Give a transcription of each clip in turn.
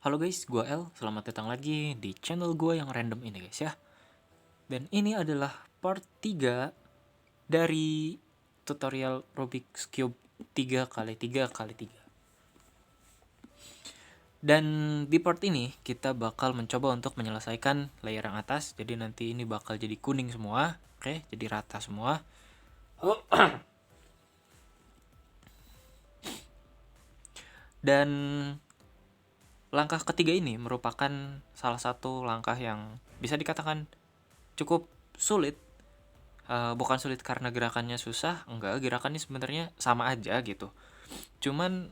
Halo guys, gua El. Selamat datang lagi di channel gua yang random ini guys ya. Dan ini adalah part 3 dari tutorial Rubik's Cube 3x3x3. Dan di part ini kita bakal mencoba untuk menyelesaikan layer yang atas. Jadi nanti ini bakal jadi kuning semua. Oke, jadi rata semua. Dan langkah ketiga ini merupakan salah satu langkah yang bisa dikatakan cukup sulit. Bukan sulit karena gerakannya susah, enggak, gerakannya sebenarnya sama aja gitu. Cuman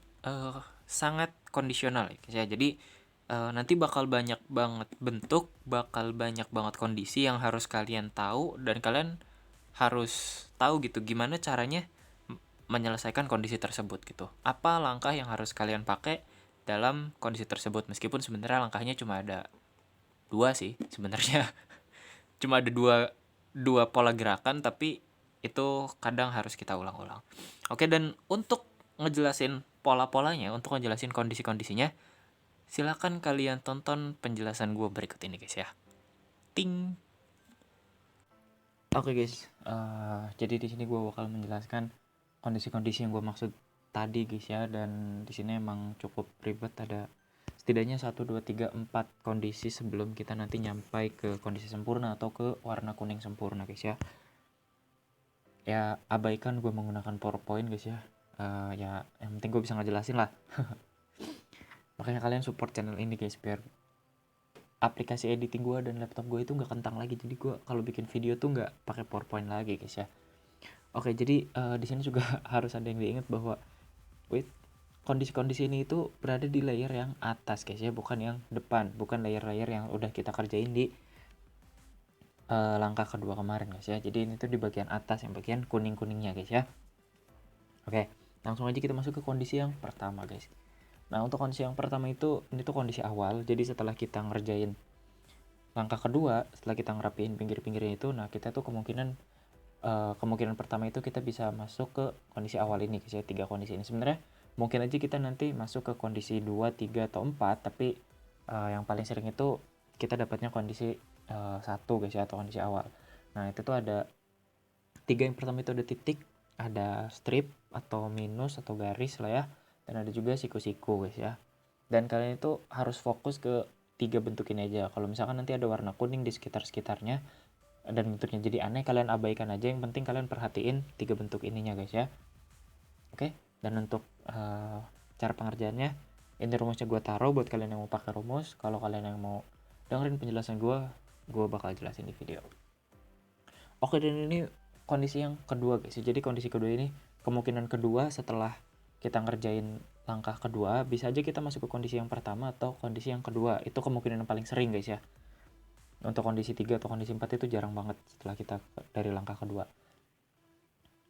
sangat kondisional ya. Jadi nanti bakal banyak banget bentuk, bakal banyak banget kondisi yang harus kalian tahu, dan kalian harus tahu gitu gimana caranya menyelesaikan kondisi tersebut gitu. Apa langkah yang harus kalian pakai dalam kondisi tersebut, meskipun sebenarnya langkahnya cuma ada dua sih sebenarnya. Cuma ada dua pola gerakan, tapi itu kadang harus kita ulang-ulang. Oke, dan untuk ngejelasin pola-polanya, untuk ngejelasin kondisi-kondisinya, silakan kalian tonton penjelasan gue berikut ini guys ya. Ting. Oke guys, jadi di sini gue bakal menjelaskan kondisi-kondisi yang gue maksud tadi guys ya, dan di sini emang cukup ribet, ada setidaknya 1, 2, 3, 4 kondisi sebelum kita nanti nyampai ke kondisi sempurna atau ke warna kuning sempurna guys ya. Ya abaikan gue menggunakan PowerPoint guys ya. Ya yang penting gue bisa ngejelasin lah. Makanya kalian support channel ini guys, biar aplikasi editing gue dan laptop gue itu nggak kentang lagi, jadi gue kalau bikin video tuh nggak pakai PowerPoint lagi guys ya. Oke, jadi di sini juga harus ada yang diingat bahwa kondisi-kondisi ini itu berada di layer yang atas guys ya, bukan yang depan, bukan layer-layer yang udah kita kerjain di langkah kedua kemarin guys ya. Jadi ini tuh di bagian atas, yang bagian kuning-kuningnya guys ya. Oke, langsung aja kita masuk ke kondisi yang pertama guys. Nah, untuk kondisi yang pertama itu, ini tuh kondisi awal. Jadi setelah kita ngerjain langkah kedua, setelah kita ngerapiin pinggir-pinggirnya itu, nah kita tuh kemungkinan pertama itu kita bisa masuk ke kondisi awal ini guys ya. 3 kondisi ini sebenarnya mungkin aja kita nanti masuk ke kondisi 2, 3 atau 4, tapi yang paling sering itu kita dapatnya kondisi 1 guys ya, atau kondisi awal. Nah, itu tuh ada 3. Yang pertama itu ada titik, ada strip atau minus atau garis lah ya, dan ada juga siku-siku guys ya. Dan kalian itu harus fokus ke 3 bentuk ini aja. Kalau misalkan nanti ada warna kuning di sekitar-sekitarnya dan bentuknya jadi aneh, kalian abaikan aja. Yang penting kalian perhatiin 3 bentuk ininya guys ya. Oke, dan untuk cara pengerjaannya, ini rumusnya gue taruh buat kalian yang mau pakai rumus. Kalau kalian yang mau dengerin penjelasan gue bakal jelasin di video. Oke, dan ini kondisi yang kedua guys. Jadi kondisi kedua ini kemungkinan kedua setelah kita ngerjain langkah kedua, bisa aja kita masuk ke kondisi yang pertama atau kondisi yang kedua. Itu kemungkinan yang paling sering guys ya. Untuk kondisi 3 atau kondisi 4 itu jarang banget setelah kita dari langkah kedua.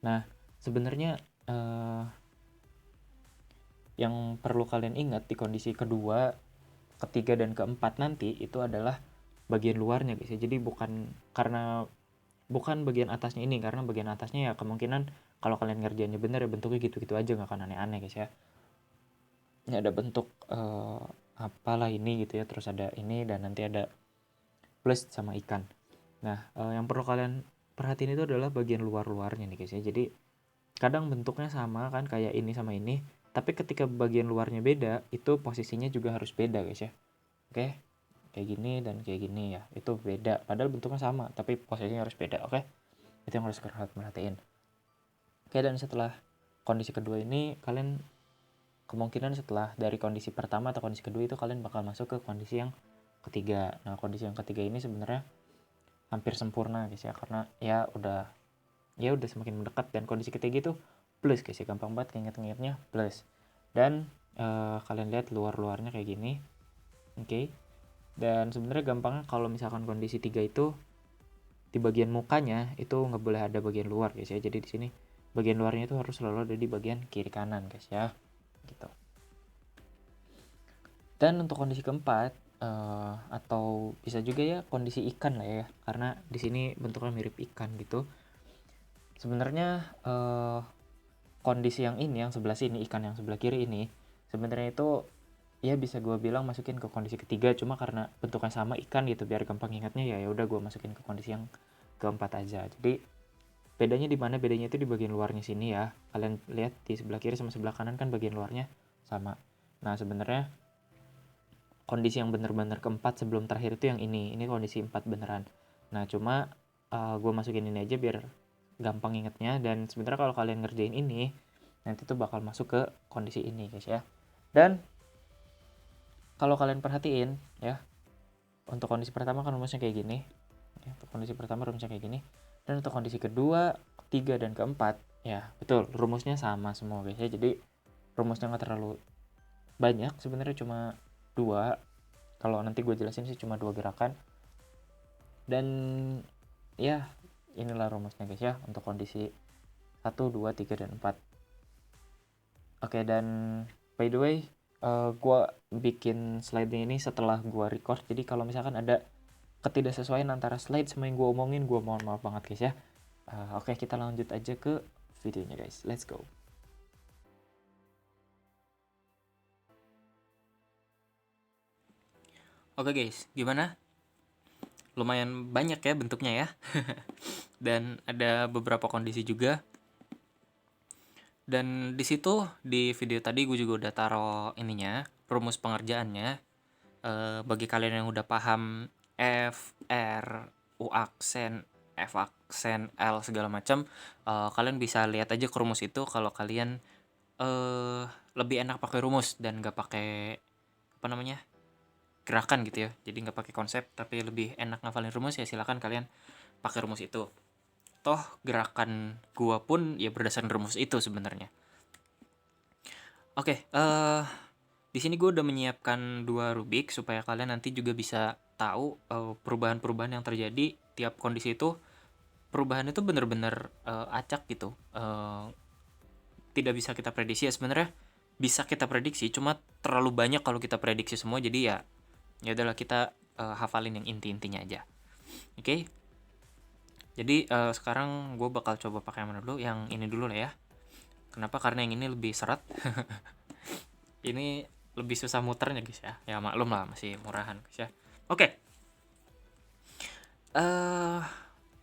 Nah, sebenarnya yang perlu kalian ingat di kondisi kedua, ketiga, dan keempat nanti itu adalah bagian luarnya guys ya. Jadi bukan bagian atasnya ini, karena bagian atasnya ya kemungkinan kalau kalian ngerjainnya bener ya bentuknya gitu-gitu aja, nggak akan aneh-aneh guys ya. Ini ada bentuk apalah ini gitu ya, terus ada ini, dan nanti ada plus sama ikan. Nah, yang perlu kalian perhatiin itu adalah bagian luar-luarnya nih guys ya. Jadi kadang bentuknya sama kan, kayak ini sama ini, tapi ketika bagian luarnya beda, itu posisinya juga harus beda guys ya. Oke, kayak gini dan kayak gini ya, itu beda, padahal bentuknya sama tapi posisinya harus beda. Oke, itu yang harus kalian perhatiin. Oke, dan setelah kondisi kedua ini, kalian kemungkinan setelah dari kondisi pertama atau kondisi kedua itu kalian bakal masuk ke kondisi yang ketiga. Nah, kondisi yang ketiga ini sebenarnya hampir sempurna guys ya, karena ya udah semakin mendekat. Dan kondisi ketiga itu plus guys ya, gampang banget inget-ingetnya plus. Dan kalian lihat luar-luarnya kayak gini. Oke. Dan sebenarnya gampangnya kalau misalkan kondisi 3 itu di bagian mukanya itu nggak boleh ada bagian luar guys ya. Jadi di sini bagian luarnya itu harus selalu ada di bagian kiri kanan guys ya. Gitu. Dan untuk kondisi keempat, atau bisa juga ya kondisi ikan lah ya, karena di sini bentuknya mirip ikan gitu. Sebenarnya kondisi yang ini, yang sebelah sini, ikan yang sebelah kiri ini, sebenarnya itu ya bisa gue bilang masukin ke kondisi ketiga, cuma karena bentuknya sama ikan gitu biar gampang ingatnya, ya udah gue masukin ke kondisi yang keempat aja. Jadi bedanya di mana? Bedanya itu di bagian luarnya sini ya. Kalian lihat di sebelah kiri sama sebelah kanan kan bagian luarnya sama. Nah sebenarnya kondisi yang bener-bener keempat sebelum terakhir itu yang ini kondisi 4 beneran. Nah cuma gue masukin ini aja biar gampang ingetnya, dan sebenarnya kalau kalian ngerjain ini nanti tuh bakal masuk ke kondisi ini guys ya. Dan kalau kalian perhatiin ya, untuk kondisi pertama kan rumusnya kayak gini ya, untuk kondisi pertama rumusnya kayak gini, dan untuk kondisi kedua, ketiga, dan keempat ya betul rumusnya sama semua guys ya. Jadi rumusnya nggak terlalu banyak sebenarnya, cuma dua. Kalau nanti gue jelasin sih cuma dua gerakan, dan ya inilah rumusnya guys ya untuk kondisi 1, 2, 3, dan 4. Oke, dan by the way gue bikin slide ini setelah gue record, jadi kalau misalkan ada ketidaksesuaian antara slide sama yang gue omongin, gue mohon maaf banget guys ya. Oke, kita lanjut aja ke videonya guys, let's go. Oke guys, gimana? Lumayan banyak ya bentuknya ya. Dan ada beberapa kondisi juga. Dan di situ di video tadi gue juga udah taruh ininya, rumus pengerjaannya. Bagi kalian yang udah paham F, R, U aksen, F aksen, L segala macam, kalian bisa lihat aja ke rumus itu kalau kalian lebih enak pakai rumus dan nggak pakai apa namanya gerakan gitu ya. Jadi nggak pakai konsep tapi lebih enak ngafalin rumus, ya silakan kalian pakai rumus itu. Toh gerakan gua pun ya berdasarkan rumus itu sebenarnya. Oke, di sini gue udah menyiapkan 2 Rubik supaya kalian nanti juga bisa tahu perubahan-perubahan yang terjadi tiap kondisi itu. Perubahan itu bener-bener acak gitu. Tidak bisa kita prediksi ya sebenarnya. Bisa kita prediksi, cuma terlalu banyak kalau kita prediksi semua. Jadi ya adalah kita hafalin yang inti-intinya aja. Oke. Jadi sekarang gue bakal coba pakai yang mana dulu? Yang ini dulu lah ya. Kenapa? Karena yang ini lebih seret. Ini lebih susah muternya guys ya. Ya maklum lah, masih murahan guys ya. Oke.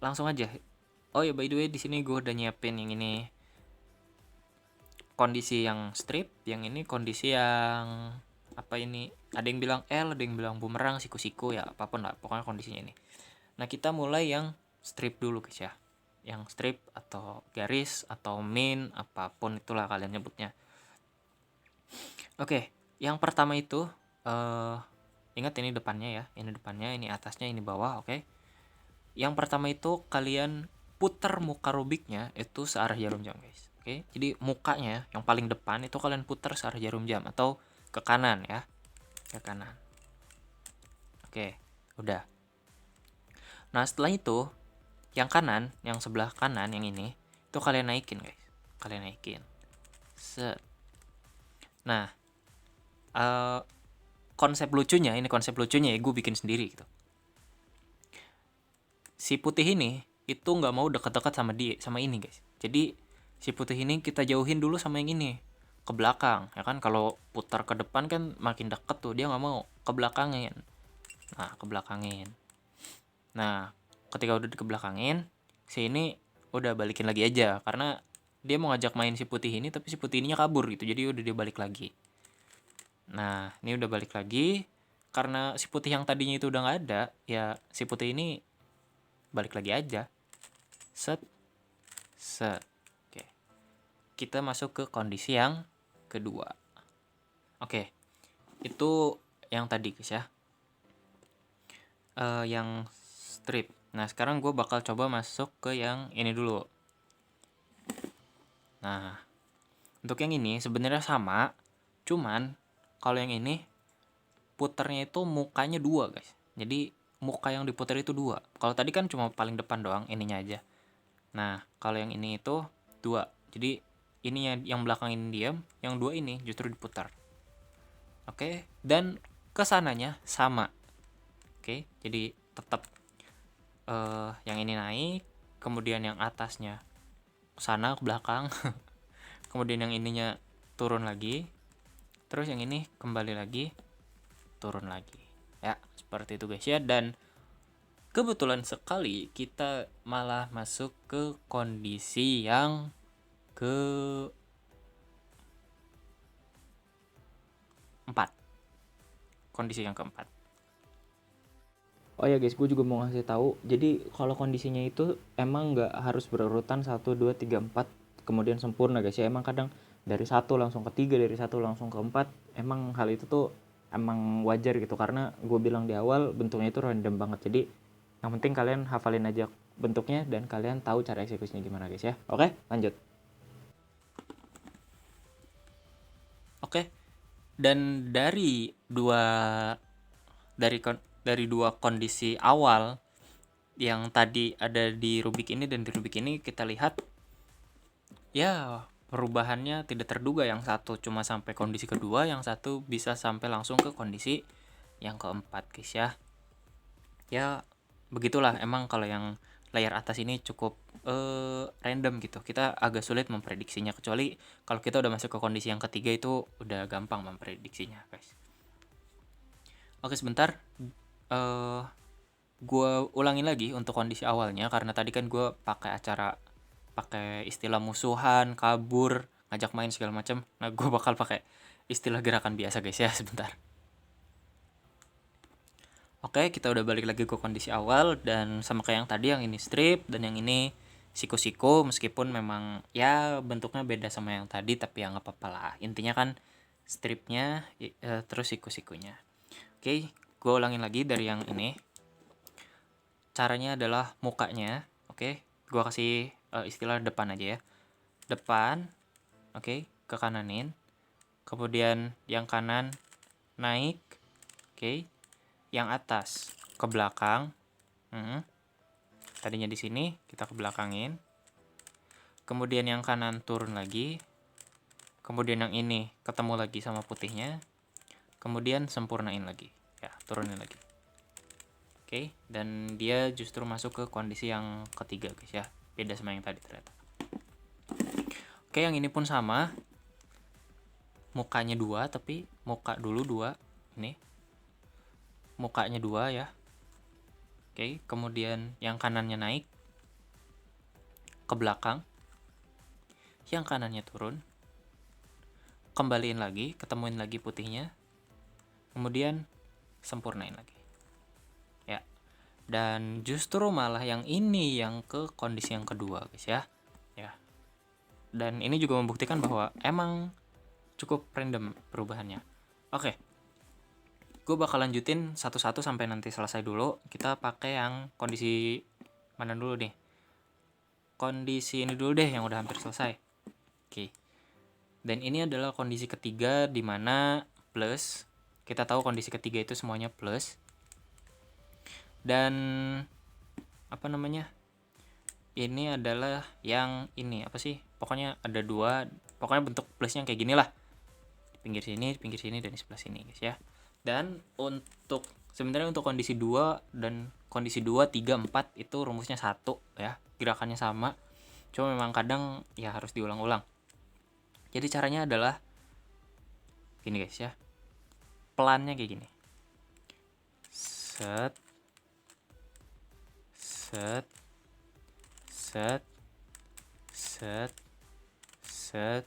Langsung aja. Oh ya, by the way di sini gue udah nyiapin yang ini kondisi yang strip, yang ini kondisi yang apa ini? Ada yang bilang L, ada yang bilang bumerang, siku-siku, ya apapun lah, pokoknya kondisinya ini. Nah, kita mulai yang strip dulu guys ya. Yang strip atau garis atau min, apapun itulah kalian nyebutnya. Oke, yang pertama itu ingat ini depannya ya, ini depannya, ini atasnya, ini bawah, oke. Yang pertama itu kalian putar muka Rubiknya itu searah jarum jam guys. Oke, jadi mukanya yang paling depan itu kalian putar searah jarum jam atau ke kanan ya, ke kanan. Oke, udah. Nah setelah itu yang kanan, yang sebelah kanan yang ini itu kalian naikin guys, kalian naikin. Set. Nah konsep lucunya, ini konsep lucunya ya, gue bikin sendiri gitu. Si putih ini itu nggak mau dekat-dekat sama ini guys. Jadi si putih ini kita jauhin dulu sama yang ini, ke belakang ya kan. Kalau putar ke depan kan makin deket tuh, dia nggak mau, ke belakangin. Nah ke belakangin. Nah ketika udah dikebelakangin, si ini udah balikin lagi aja karena dia mau ngajak main si putih ini, tapi si putih ininya kabur gitu, jadi udah dia balik lagi. Nah ini udah balik lagi karena si putih yang tadinya itu udah nggak ada, ya si putih ini balik lagi aja. Set, set. Oke. Kita masuk ke kondisi yang kedua. Oke. Itu yang tadi guys ya. Yang strip. Nah, sekarang gue bakal coba masuk ke yang ini dulu. Nah, untuk yang ini sebenarnya sama, cuman kalau yang ini puternya itu mukanya 2 guys. Jadi muka yang diputar itu 2. Kalau tadi kan cuma paling depan doang ininya aja. Nah, kalau yang ini itu 2. Jadi ini yang belakang ini diam, yang 2 ini justru diputar. Oke, dan kesananya sama. Oke, jadi tetap yang ini naik, kemudian yang atasnya ke sana ke belakang, kemudian yang ininya turun lagi, Terus yang ini kembali lagi, turun lagi. Ya, seperti itu guys ya. Dan kebetulan sekali kita malah masuk ke kondisi yang keempat. Kondisi yang keempat. Oh ya guys, gue juga mau ngasih tahu. Jadi kalau kondisinya itu emang nggak harus berurutan 1, 2, 3, 4 kemudian sempurna guys ya. Emang kadang dari 1 langsung ke 3, dari 1 langsung ke 4. Emang hal itu tuh emang wajar gitu. Karena gue bilang di awal bentuknya itu random banget. Jadi yang penting kalian hafalin aja bentuknya dan kalian tahu cara eksekusinya gimana guys ya. Oke, lanjut. Oke, dan dari dua kondisi awal yang tadi ada di Rubik ini dan di Rubik ini, kita lihat ya perubahannya tidak terduga. Yang satu cuma sampai kondisi kedua, yang satu bisa sampai langsung ke kondisi yang keempat guys ya. Ya begitulah, emang kalau yang layar atas ini cukup random gitu. Kita agak sulit memprediksinya, kecuali kalau kita udah masuk ke kondisi yang ketiga itu udah gampang memprediksinya guys. Oke, sebentar. Gue ulangin lagi untuk kondisi awalnya, karena tadi kan gue pakai istilah musuhan, kabur, ngajak main segala macam. Nah, gue bakal pakai istilah gerakan biasa guys ya, sebentar. Oke, kita udah balik lagi ke kondisi awal, dan sama kayak yang tadi, yang ini strip dan yang ini siku-siku, meskipun memang ya bentuknya beda sama yang tadi, tapi ya nggak apa-apa lah. Intinya kan stripnya terus siku-sikunya. Oke, gue ulangin lagi dari yang ini. Caranya adalah mukanya, oke, gue kasih istilah depan aja ya. Depan, oke, ke kananin. Kemudian yang kanan naik, oke. Yang atas ke belakang. Tadinya di sini kita ke belakangin. Kemudian yang kanan turun lagi. Kemudian yang ini ketemu lagi sama putihnya. Kemudian sempurnain lagi. Ya, turunin lagi. Oke, dan dia justru masuk ke kondisi yang ketiga guys ya. Beda sama yang tadi ternyata. Oke, yang ini pun sama. Mukanya 2, tapi muka dulu 2. Ini. Mukanya 2 ya. Oke, kemudian yang kanannya naik ke belakang. Yang kanannya turun. Kembaliin lagi, ketemuin lagi putihnya. Kemudian sempurnain lagi. Ya. Dan justru malah yang ini yang ke kondisi yang kedua guys ya. Ya. Dan ini juga membuktikan bahwa emang cukup random perubahannya. Oke. Gue bakal lanjutin satu-satu sampai nanti selesai dulu. Kita pakai yang kondisi mana dulu nih? Kondisi ini dulu deh yang udah hampir selesai. Oke. Dan ini adalah kondisi ketiga di mana plus. Kita tahu kondisi ketiga itu semuanya plus. Dan apa namanya? Ini adalah yang ini apa sih? Pokoknya ada 2. Pokoknya bentuk plusnya kayak gini lah. Di pinggir sini, dan di sebelah sini guys ya. Dan sebenarnya untuk kondisi 2 dan kondisi 2, 3, 4 itu rumusnya 1 ya. Gerakannya sama. Cuma memang kadang ya harus diulang-ulang. Jadi caranya adalah gini guys ya. Pelannya kayak gini. Set. Set. Set. Set. Set.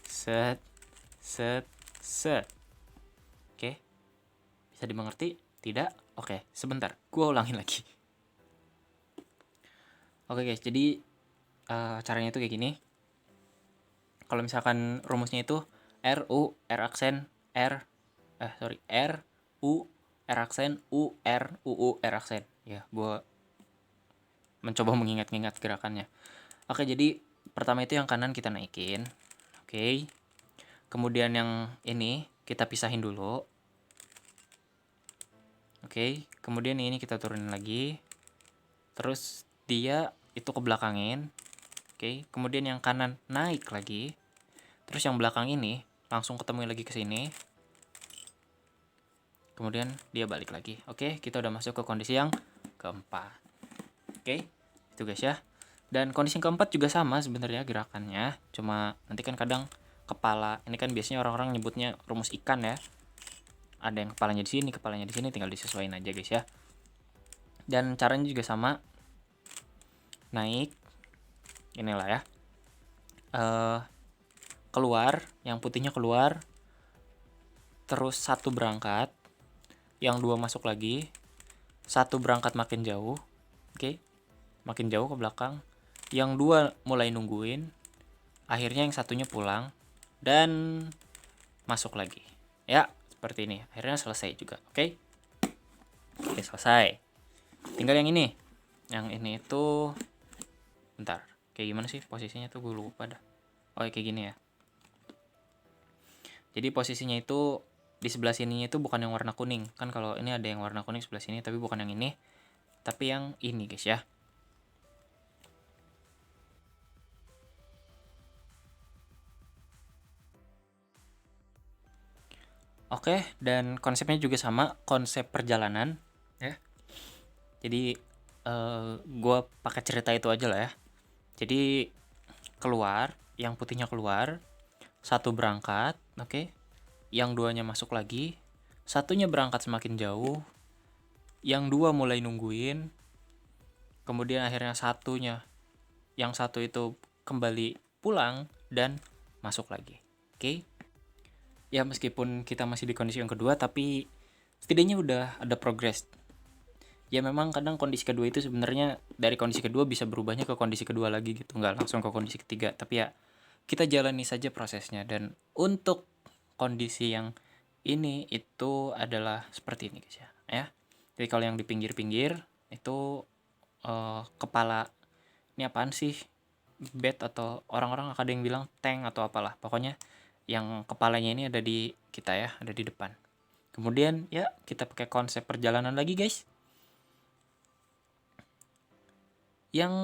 Set. Set. Set. Oke. Bisa dimengerti? Tidak? Oke, sebentar. Gue ulangin lagi. Oke guys, jadi caranya itu kayak gini. Kalau misalkan rumusnya itu R, U, R aksen, R, U, R aksen, U, R, U, R aksen. Ya, gue mencoba mengingat-ingat gerakannya. Oke, jadi pertama itu yang kanan kita naikin. Oke. Kemudian yang ini kita pisahin dulu. Oke, kemudian ini kita turunin lagi. Terus dia itu ke belakangin. Oke, kemudian yang kanan naik lagi. Terus yang belakang ini langsung ketemu lagi ke sini. Kemudian dia balik lagi. Oke, kita udah masuk ke kondisi yang keempat. Oke, itu guys ya. Dan kondisi yang keempat juga sama sebenarnya gerakannya. Cuma nanti kan kadang kepala. Ini kan biasanya orang-orang nyebutnya rumus ikan ya. Ada yang kepalanya di sini, kepalanya di sini, tinggal disesuaikan aja guys ya. Dan caranya juga sama. Naik, inilah ya. Keluar, yang putihnya keluar. Terus satu berangkat, yang dua masuk lagi. Satu berangkat makin jauh, oke, makin jauh ke belakang. Yang dua mulai nungguin. Akhirnya yang satunya pulang dan masuk lagi. Ya, seperti ini. Akhirnya selesai juga, oke? Oke, selesai. Tinggal yang ini. Yang ini itu, bentar, kayak gimana sih posisinya tuh, gue lupa dah. Oh, kayak gini ya. Jadi posisinya itu di sebelah sininya itu bukan yang warna kuning. Kan kalau ini ada yang warna kuning sebelah sini, tapi bukan yang ini. Tapi yang ini guys ya. Oke, dan konsepnya juga sama, konsep perjalanan ya. Jadi gue pakai cerita itu aja lah ya. Jadi keluar, yang putihnya keluar, satu berangkat, oke. Yang duanya masuk lagi, satunya berangkat semakin jauh, yang dua mulai nungguin, kemudian akhirnya yang satu itu kembali pulang dan masuk lagi, oke. Ya meskipun kita masih di kondisi yang kedua, tapi setidaknya udah ada progres. Ya memang kadang kondisi kedua itu sebenarnya dari kondisi kedua bisa berubahnya ke kondisi kedua lagi gitu, nggak langsung ke kondisi ketiga. Tapi ya kita jalani saja prosesnya. Dan untuk kondisi yang ini itu adalah seperti ini guys ya. Jadi kalau yang di pinggir-pinggir itu kepala, ini apaan sih? Bed, atau orang-orang ada yang bilang tank atau apalah. Pokoknya yang kepalanya ini ada di kita ya, ada di depan. Kemudian ya kita pakai konsep perjalanan lagi guys. Yang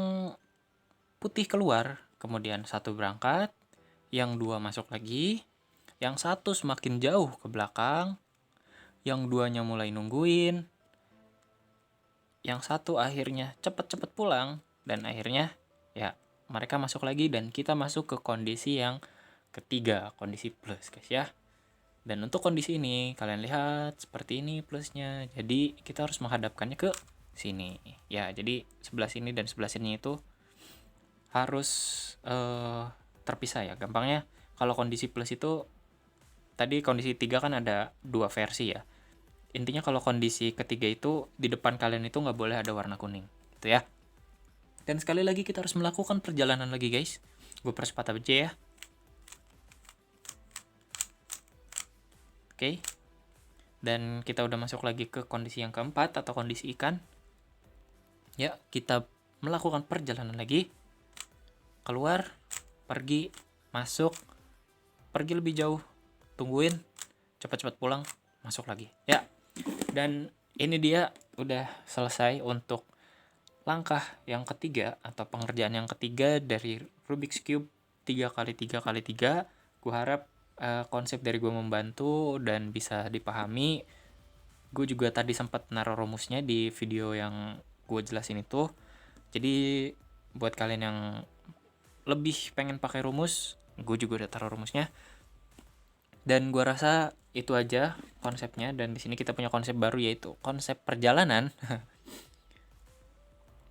putih keluar, kemudian satu berangkat, yang dua masuk lagi, yang satu semakin jauh ke belakang, yang duanya mulai nungguin, yang satu akhirnya cepet-cepet pulang, dan akhirnya ya mereka masuk lagi dan kita masuk ke kondisi yang ketiga, kondisi plus guys ya. Dan untuk kondisi ini kalian lihat seperti ini plusnya. Jadi kita harus menghadapkannya ke sini. Ya, jadi sebelah sini dan sebelah sini itu harus terpisah ya. Gampangnya kalau kondisi plus itu tadi kondisi 3 kan ada dua versi ya. Intinya kalau kondisi ketiga itu di depan kalian itu nggak boleh ada warna kuning gitu ya. Dan sekali lagi kita harus melakukan perjalanan lagi guys. Gue percepat aja ya. Oke. Dan kita udah masuk lagi ke kondisi yang keempat atau kondisi ikan. Ya, kita melakukan perjalanan lagi. Keluar, pergi, masuk, pergi lebih jauh, tungguin, cepat-cepat pulang, masuk lagi. Ya, dan ini dia udah selesai untuk langkah yang ketiga atau pengerjaan yang ketiga dari Rubik's Cube 3x3x3. Gue harap konsep dari gue membantu dan bisa dipahami. Gue juga tadi sempat naruh rumusnya di video yang gue jelasin itu. Jadi buat kalian yang lebih pengen pakai rumus, gue juga udah taruh rumusnya. Dan gue rasa itu aja konsepnya. Dan di sini kita punya konsep baru, yaitu konsep perjalanan.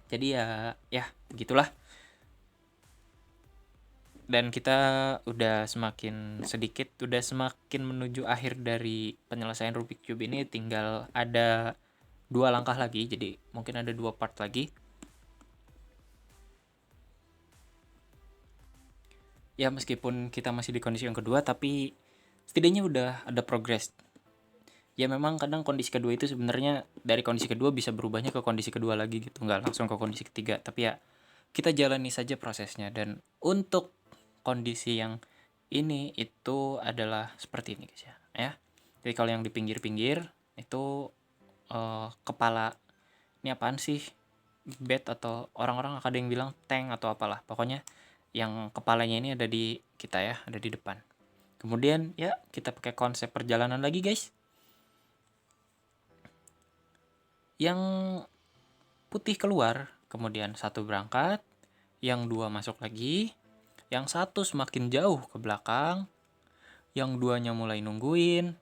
Jadi ya begitulah. Dan kita udah semakin menuju akhir dari penyelesaian Rubik Cube ini. Tinggal ada 2 langkah lagi, jadi mungkin ada 2 part lagi. Ya meskipun kita masih di kondisi yang kedua, tapi setidaknya udah ada progres. Ya memang kadang kondisi kedua itu sebenarnya dari kondisi kedua bisa berubahnya ke kondisi kedua lagi gitu, nggak langsung ke kondisi ketiga. Tapi ya kita jalani saja prosesnya. Dan untuk kondisi yang ini itu adalah seperti ini guys ya. Jadi kalau yang di pinggir-pinggir itu kepala, ini apaan sih? Bed, atau orang-orang ada yang bilang tank atau apalah. Pokoknya yang kepalanya ini ada di kita ya, ada di depan. Kemudian ya kita pakai konsep perjalanan lagi guys. Yang putih keluar, kemudian satu berangkat, yang dua masuk lagi, yang satu semakin jauh ke belakang, yang duanya mulai nungguin,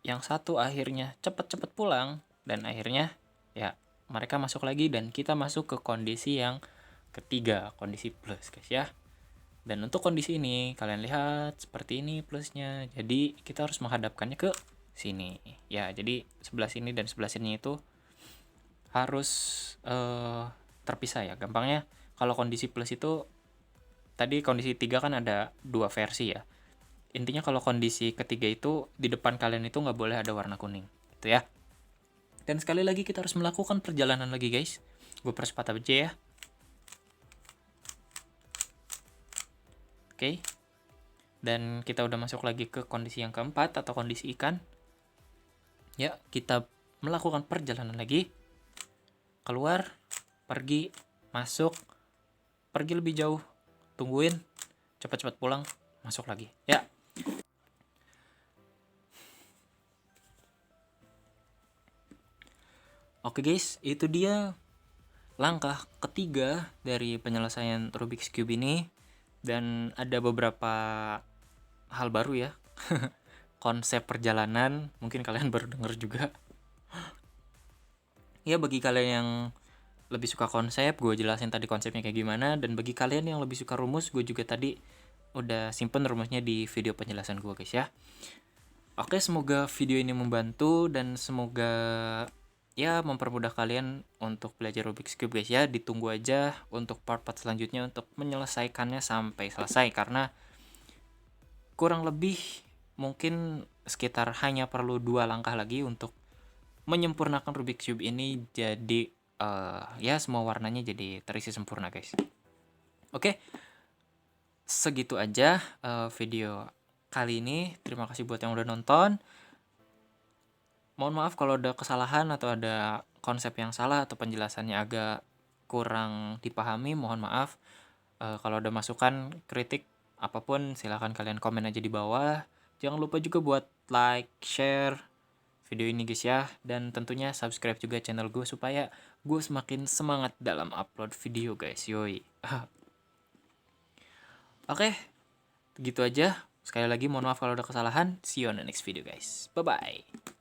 yang satu akhirnya cepet-cepet pulang, dan akhirnya ya mereka masuk lagi dan kita masuk ke kondisi yang ketiga, kondisi plus guys ya. Dan untuk kondisi ini kalian lihat seperti ini plusnya, jadi kita harus menghadapkannya ke sini ya. Jadi sebelah sini dan sebelah sini itu harus terpisah ya. Gampangnya kalau kondisi plus itu tadi kondisi 3 kan ada 2 versi ya. Intinya kalau kondisi ketiga itu di depan kalian itu nggak boleh ada warna kuning gitu ya. Dan sekali lagi kita harus melakukan perjalanan lagi guys. Gue percepat aja ya. Oke. Dan kita udah masuk lagi ke kondisi yang keempat atau kondisi ikan. Ya, kita melakukan perjalanan lagi. Keluar, pergi, masuk, pergi lebih jauh, tungguin, cepat-cepat pulang, masuk lagi. Ya. Oke guys, itu dia langkah ketiga dari penyelesaian Rubik's Cube ini. Dan ada beberapa hal baru ya. Konsep perjalanan, mungkin kalian baru denger juga. Ya bagi kalian yang lebih suka konsep, gue jelasin tadi konsepnya kayak gimana. Dan bagi kalian yang lebih suka rumus, gue juga tadi udah simpen rumusnya di video penjelasan gue guys ya. Oke, semoga video ini membantu dan semoga ya mempermudah kalian untuk belajar Rubik's Cube guys ya. Ditunggu aja untuk part-part selanjutnya untuk menyelesaikannya sampai selesai, karena kurang lebih mungkin sekitar hanya perlu 2 langkah lagi untuk menyempurnakan Rubik's Cube ini jadi ya semua warnanya jadi terisi sempurna guys. Oke, segitu aja video kali ini. Terima kasih buat yang udah nonton. Mohon maaf kalau ada kesalahan atau ada konsep yang salah atau penjelasannya agak kurang dipahami, mohon maaf. Kalau ada masukan, kritik, apapun silahkan kalian komen aja di bawah. Jangan lupa juga buat like, share video ini guys ya. Dan tentunya subscribe juga channel gue supaya gue semakin semangat dalam upload video guys. Yoi. Oke, gitu aja. Sekali lagi mohon maaf kalau ada kesalahan. See you on the next video guys. Bye-bye.